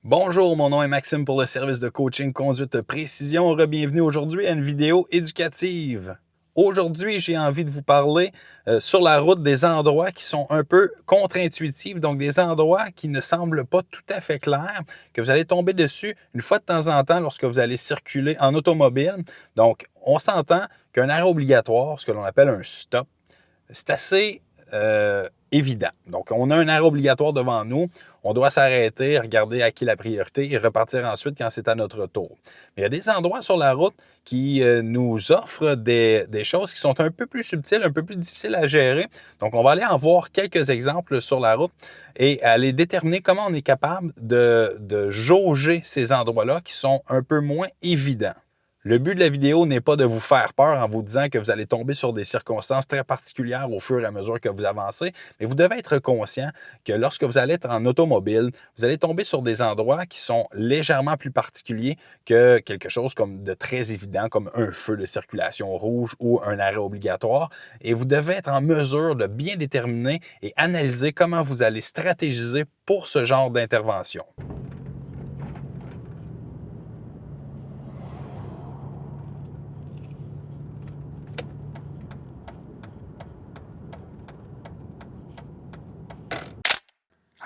Bonjour, mon nom est Maxime pour le service de coaching conduite précision. Bienvenue aujourd'hui à une vidéo éducative. Aujourd'hui, j'ai envie de vous parler sur la route des endroits qui sont un peu contre-intuitifs, donc des endroits qui ne semblent pas tout à fait clairs, que vous allez tomber dessus une fois de temps en temps lorsque vous allez circuler en automobile. Donc, on s'entend qu'un arrêt obligatoire, ce que l'on appelle un stop, c'est assez évident. Donc, on a un arrêt obligatoire devant nous. On doit s'arrêter, regarder à qui la priorité et repartir ensuite quand c'est à notre tour. Mais il y a des endroits sur la route qui nous offrent des choses qui sont un peu plus subtiles, un peu plus difficiles à gérer. Donc, on va aller en voir quelques exemples sur la route et aller déterminer comment on est capable de jauger ces endroits-là qui sont un peu moins évidents. Le but de la vidéo n'est pas de vous faire peur en vous disant que vous allez tomber sur des circonstances très particulières au fur et à mesure que vous avancez, mais vous devez être conscient que lorsque vous allez être en automobile, vous allez tomber sur des endroits qui sont légèrement plus particuliers que quelque chose comme de très évident, comme un feu de circulation rouge ou un arrêt obligatoire, et vous devez être en mesure de bien déterminer et analyser comment vous allez stratégiser pour ce genre d'intervention.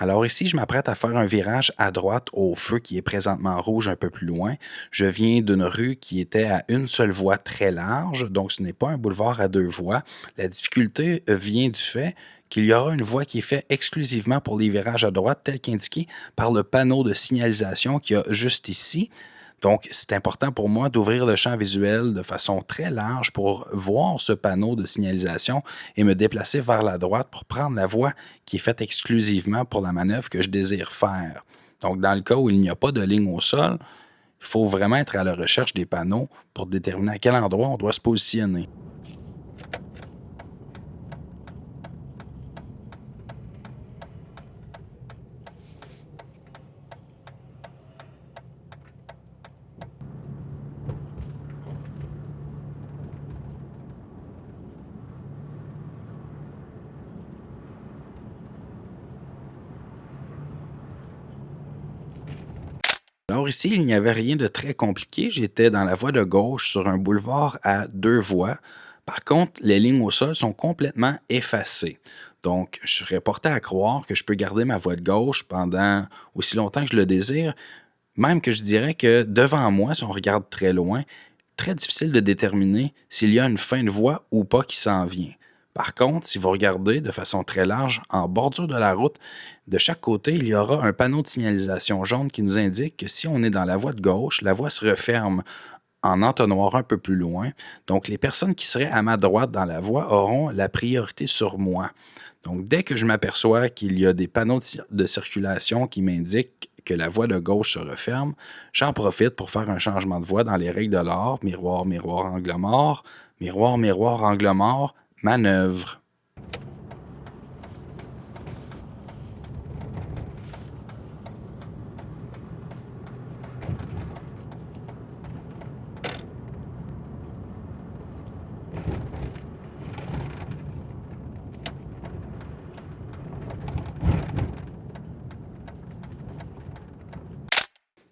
Alors ici, je m'apprête à faire un virage à droite au feu qui est présentement rouge un peu plus loin. Je viens d'une rue qui était à une seule voie très large, donc ce n'est pas un boulevard à deux voies. La difficulté vient du fait qu'il y aura une voie qui est faite exclusivement pour les virages à droite, tel qu'indiqué par le panneau de signalisation qu'il y a juste ici. Donc, c'est important pour moi d'ouvrir le champ visuel de façon très large pour voir ce panneau de signalisation et me déplacer vers la droite pour prendre la voie qui est faite exclusivement pour la manœuvre que je désire faire. Donc, dans le cas où il n'y a pas de ligne au sol, il faut vraiment être à la recherche des panneaux pour déterminer à quel endroit on doit se positionner. Alors ici, il n'y avait rien de très compliqué. J'étais dans la voie de gauche sur un boulevard à deux voies. Par contre, les lignes au sol sont complètement effacées. Donc, je serais porté à croire que je peux garder ma voie de gauche pendant aussi longtemps que je le désire. Même que je dirais que devant moi, si on regarde très loin, très difficile de déterminer s'il y a une fin de voie ou pas qui s'en vient. Par contre, si vous regardez de façon très large, en bordure de la route, de chaque côté, il y aura un panneau de signalisation jaune qui nous indique que si on est dans la voie de gauche, la voie se referme en entonnoir un peu plus loin. Donc, les personnes qui seraient à ma droite dans la voie auront la priorité sur moi. Donc, dès que je m'aperçois qu'il y a des panneaux de circulation qui m'indiquent que la voie de gauche se referme, j'en profite pour faire un changement de voie dans les règles de l'art, miroir, miroir, angle mort, miroir, miroir, angle mort, manœuvre.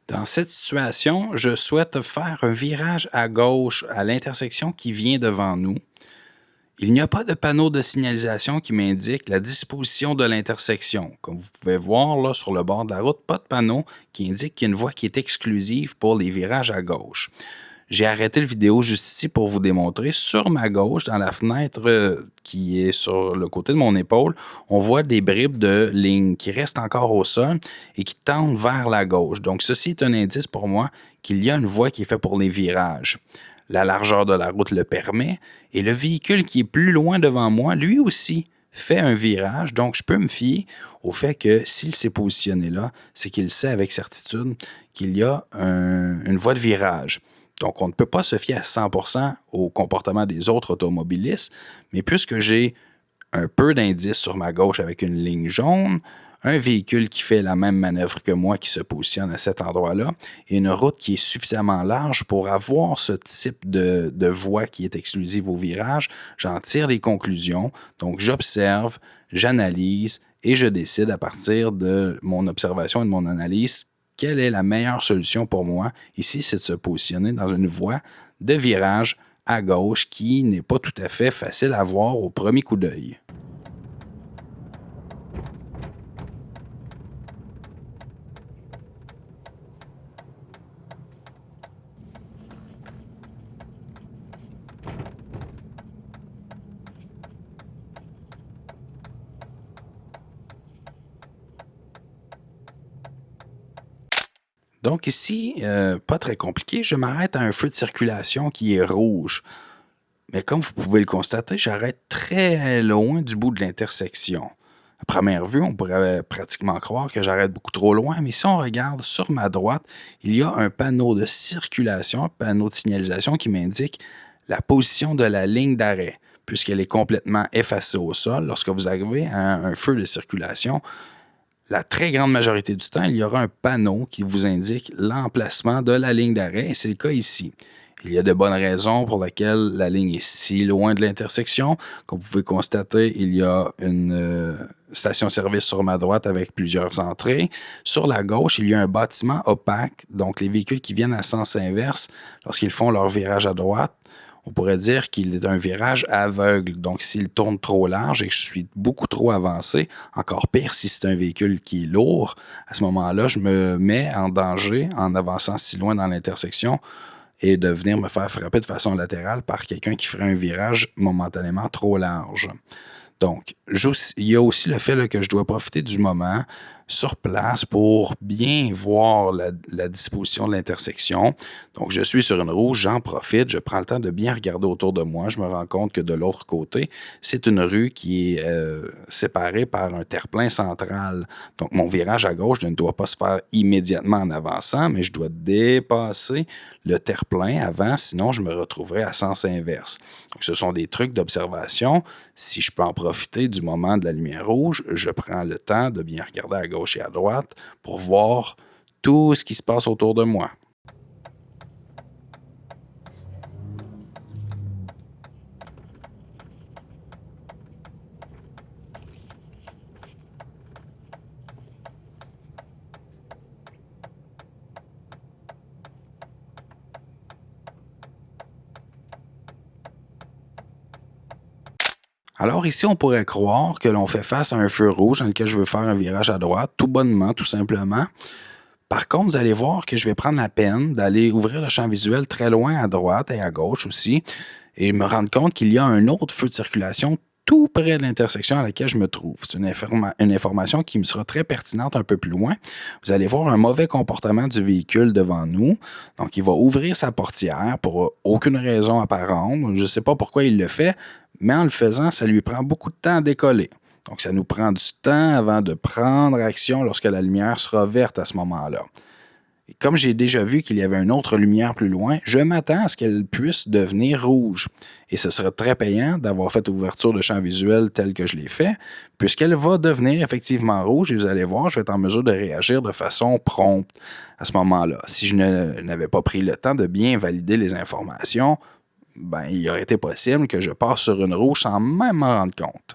Dans cette situation, je souhaite faire un virage à gauche à l'intersection qui vient devant nous. Il n'y a pas de panneau de signalisation qui m'indique la disposition de l'intersection. Comme vous pouvez voir là, sur le bord de la route, pas de panneau qui indique qu'il y a une voie qui est exclusive pour les virages à gauche. J'ai arrêté la vidéo juste ici pour vous démontrer. Sur ma gauche, dans la fenêtre qui est sur le côté de mon épaule, on voit des bribes de lignes qui restent encore au sol et qui tendent vers la gauche. Donc, ceci est un indice pour moi qu'il y a une voie qui est faite pour les virages. La largeur de la route le permet et le véhicule qui est plus loin devant moi, lui aussi, fait un virage. Donc, je peux me fier au fait que s'il s'est positionné là, c'est qu'il sait avec certitude qu'il y a une voie de virage. Donc, on ne peut pas se fier à 100% au comportement des autres automobilistes, mais puisque j'ai un peu d'indices sur ma gauche avec une ligne jaune, un véhicule qui fait la même manœuvre que moi qui se positionne à cet endroit-là, et une route qui est suffisamment large pour avoir ce type de voie qui est exclusive au virage, j'en tire les conclusions. Donc, j'observe, j'analyse et je décide à partir de mon observation et de mon analyse quelle est la meilleure solution pour moi? Ici, c'est de se positionner dans une voie de virage à gauche qui n'est pas tout à fait facile à voir au premier coup d'œil. Donc ici, pas très compliqué, je m'arrête à un feu de circulation qui est rouge. Mais comme vous pouvez le constater, j'arrête très loin du bout de l'intersection. À première vue, on pourrait pratiquement croire que j'arrête beaucoup trop loin, mais si on regarde sur ma droite, il y a un panneau de circulation, un panneau de signalisation qui m'indique la position de la ligne d'arrêt, puisqu'elle est complètement effacée au sol. Lorsque vous arrivez à un feu de circulation, la très grande majorité du temps, il y aura un panneau qui vous indique l'emplacement de la ligne d'arrêt, et c'est le cas ici. Il y a de bonnes raisons pour lesquelles la ligne est si loin de l'intersection. Comme vous pouvez constater, il y a une station-service sur ma droite avec plusieurs entrées. Sur la gauche, il y a un bâtiment opaque, donc les véhicules qui viennent à sens inverse, lorsqu'ils font leur virage à droite, on pourrait dire qu'il est un virage aveugle. Donc, s'il tourne trop large et que je suis beaucoup trop avancé, encore pire si c'est un véhicule qui est lourd, à ce moment-là, je me mets en danger en avançant si loin dans l'intersection et de venir me faire frapper de façon latérale par quelqu'un qui ferait un virage momentanément trop large. Donc, il y a aussi le fait là, que je dois profiter du moment sur place pour bien voir la disposition de l'intersection. Donc, je suis sur une rouge, j'en profite, je prends le temps de bien regarder autour de moi. Je me rends compte que de l'autre côté, c'est une rue qui est séparée par un terre-plein central. Donc, mon virage à gauche ne doit pas se faire immédiatement en avançant, mais je dois dépasser le terre-plein avant, sinon je me retrouverai à sens inverse. Donc, ce sont des trucs d'observation. Si je peux en profiter du moment de la lumière rouge, je prends le temps de bien regarder à gauche et à droite pour voir tout ce qui se passe autour de moi. Alors ici, on pourrait croire que l'on fait face à un feu rouge dans lequel je veux faire un virage à droite, tout bonnement, tout simplement. Par contre, vous allez voir que je vais prendre la peine d'aller ouvrir le champ visuel très loin à droite et à gauche aussi et me rendre compte qu'il y a un autre feu de circulation tout près de l'intersection à laquelle je me trouve. C'est une information qui me sera très pertinente un peu plus loin. Vous allez voir un mauvais comportement du véhicule devant nous. Donc, il va ouvrir sa portière pour aucune raison apparente. Je ne sais pas pourquoi il le fait, mais en le faisant, ça lui prend beaucoup de temps à décoller. Donc, ça nous prend du temps avant de prendre action lorsque la lumière sera verte à ce moment-là. Et comme j'ai déjà vu qu'il y avait une autre lumière plus loin, je m'attends à ce qu'elle puisse devenir rouge. Et ce serait très payant d'avoir fait l'ouverture de champ visuel telle que je l'ai fait, puisqu'elle va devenir effectivement rouge et vous allez voir, je vais être en mesure de réagir de façon prompte à ce moment-là. Si je n'avais pas pris le temps de bien valider les informations, il aurait été possible que je passe sur une rouge sans même m'en rendre compte.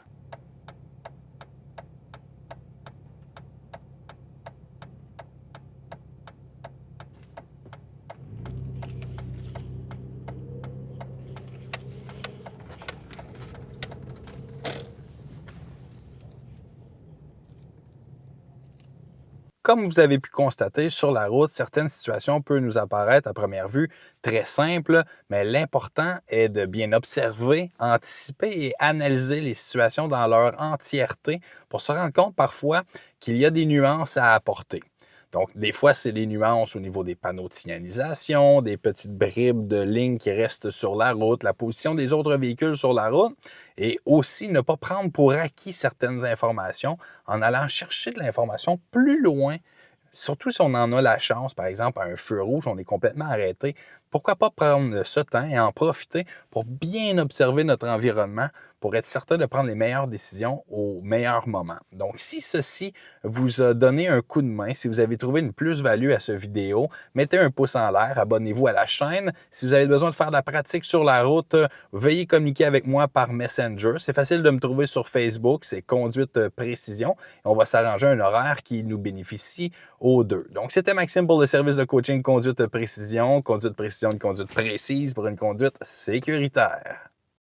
Comme vous avez pu constater, sur la route, certaines situations peuvent nous apparaître à première vue très simples, mais l'important est de bien observer, anticiper et analyser les situations dans leur entièreté pour se rendre compte parfois qu'il y a des nuances à apporter. Donc, des fois, c'est des nuances au niveau des panneaux de signalisation, des petites bribes de lignes qui restent sur la route, la position des autres véhicules sur la route et aussi ne pas prendre pour acquis certaines informations en allant chercher de l'information plus loin. Surtout si on en a la chance, par exemple, à un feu rouge, on est complètement arrêté pourquoi pas prendre ce temps et en profiter pour bien observer notre environnement pour être certain de prendre les meilleures décisions au meilleur moment. Donc, si ceci vous a donné un coup de main, si vous avez trouvé une plus-value à cette vidéo, mettez un pouce en l'air, abonnez-vous à la chaîne. Si vous avez besoin de faire de la pratique sur la route, veuillez communiquer avec moi par Messenger. C'est facile de me trouver sur Facebook, c'est Conduite Précision. On va s'arranger un horaire qui nous bénéficie aux deux. Donc, c'était Maxime pour le service de coaching Conduite Précision. Conduite Précision, une conduite précise pour une conduite sécuritaire.